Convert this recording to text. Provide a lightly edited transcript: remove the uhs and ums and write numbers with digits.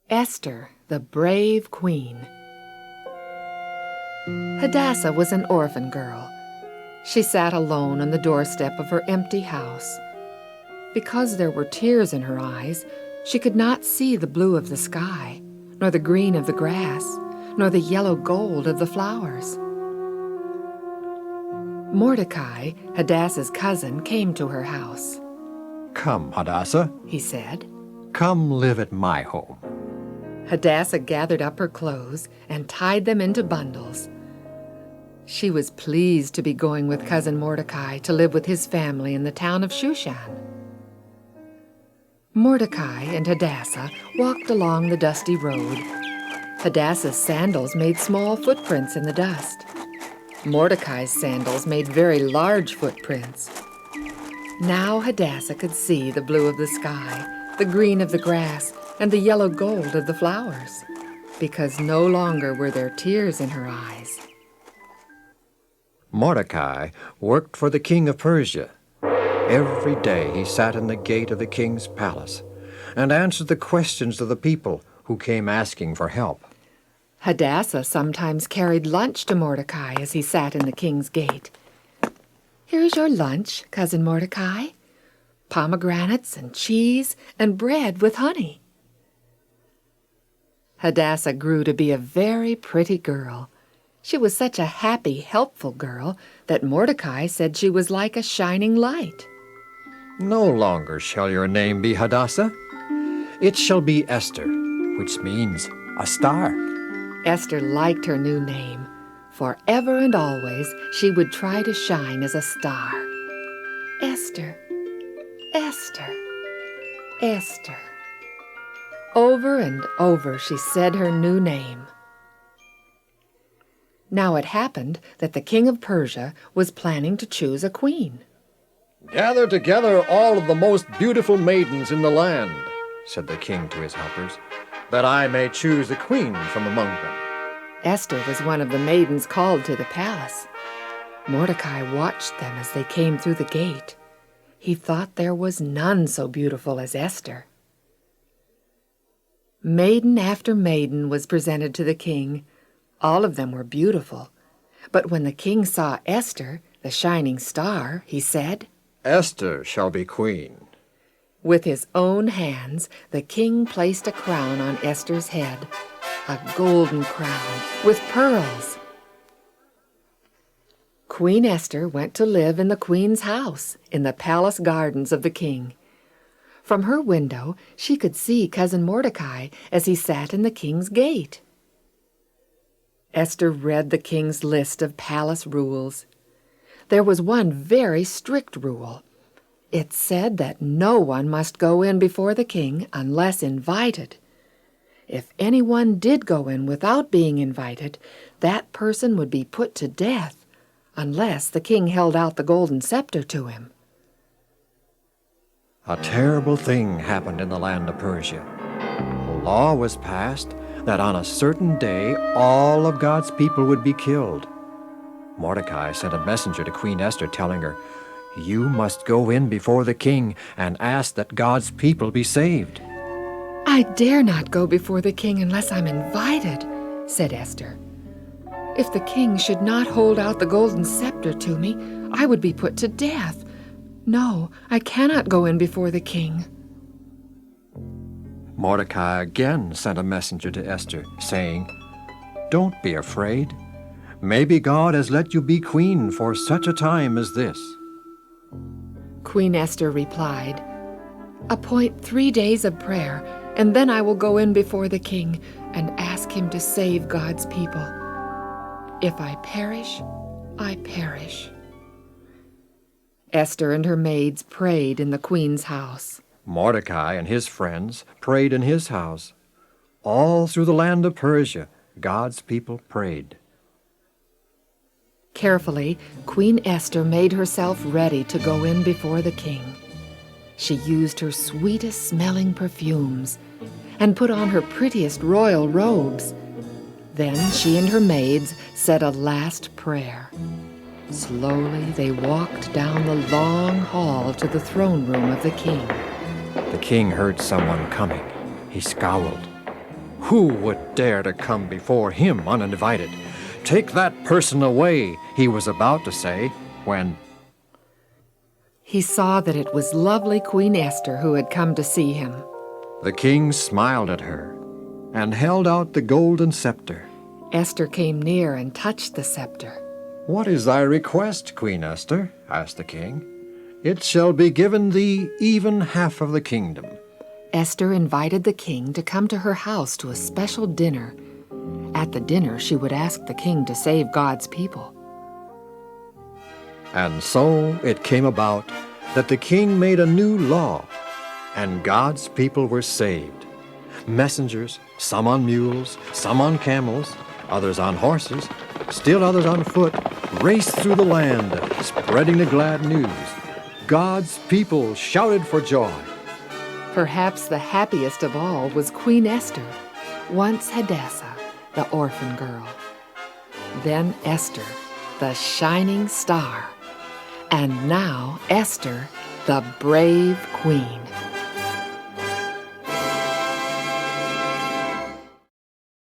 Esther, the brave queen. Hadassah was an orphan girl. She sat alone on the doorstep of her empty house. Because there were tears in her eyes, she could not see the blue of the sky, nor the green of the grass, nor the yellow gold of the flowers. Mordecai, Hadassah's cousin, came to her house. "Come, Hadassah, He said. come live at my home." Hadassah gathered up her clothes and tied them into bundles. She was pleased to be going with cousin Mordecai to live with his family in the town of Shushan. Mordecai and Hadassah walked along the dusty road. Hadassah's sandals made small footprints in the dust. Mordecai's sandals made very large footprints. Now Hadassah could see the blue of the sky, the green of the grass, and the yellow gold of the flowers, because no longer were there tears in her eyes. Mordecai worked for the king of Persia. Every day he sat in the gate of the king's palace and answered the questions of the people who came asking for help. Hadassah sometimes carried lunch to Mordecai as he sat in the king's gate. "Here's your lunch, cousin Mordecai. Pomegranates and cheese and bread with honey." Hadassah grew to be a very pretty girl. She was such a happy, helpful girl that Mordecai said she was like a shining light. "No longer shall your name be Hadassah. It shall be Esther, which means a star." Esther liked her new name. Forever and always she would try to shine as a star. Esther, Esther, Esther. Over and over she said her new name. Now it happened that the king of Persia was planning to choose a queen. "Gather together all of the most beautiful maidens in the land," said the king to his helpers, "that I may choose a queen from among them." Esther was one of the maidens called to the palace. Mordecai watched them as they came through the gate. He thought there was none so beautiful as Esther. Maiden after maiden was presented to the king. All of them were beautiful. But when the king saw Esther, the shining star, he said, "Esther shall be queen." With his own hands, the king placed a crown on Esther's head, a golden crown with pearls. Queen Esther went to live in the queen's house in the palace gardens of the king. From her window, she could see cousin Mordecai as he sat in the king's gate. Esther read the king's list of palace rules. There was one very strict rule. It said that no one must go in before the king unless invited. If anyone did go in without being invited, that person would be put to death, unless the king held out the golden scepter to him. A terrible thing happened in the land of Persia. A law was passed that on a certain day all of God's people would be killed. Mordecai sent a messenger to Queen Esther telling her, "You must go in before the king and ask that God's people be saved." "I dare not go before the king unless I'm invited," said Esther. "If the king should not hold out the golden scepter to me, I would be put to death. No, I cannot go in before the king." Mordecai again sent a messenger to Esther, saying, "Don't be afraid. Maybe God has let you be queen for such a time as this." Queen Esther replied, "Appoint 3 days of prayer, and then I will go in before the king and ask him to save God's people. If I perish, I perish." Esther and her maids prayed in the queen's house. Mordecai and his friends prayed in his house. All through the land of Persia, God's people prayed. Carefully, Queen Esther made herself ready to go in before the king. She used her sweetest smelling perfumes and put on her prettiest royal robes. Then she and her maids said a last prayer. Slowly they walked down the long hall to the throne room of the king. The king heard someone coming. He scowled. Who would dare to come before him uninvited? Take that person away, he was about to say, when He saw that it was lovely Queen Esther who had come to see him. the king smiled at her and held out the golden scepter. Esther came near and touched the scepter. What is thy request, Queen Esther? Asked the king. It shall be given thee even half of the kingdom. Esther invited the king to come to her house to a special dinner. At the dinner, she would ask the king to save God's people. And so it came about that the king made a new law, and God's people were saved. Messengers, some on mules, some on camels, others on horses, still others on foot, raced through the land, spreading the glad news. God's people shouted for joy. Perhaps the happiest of all was Queen Esther, once Hadassah, the orphan girl. Then Esther, the shining star. And now Esther, the brave queen.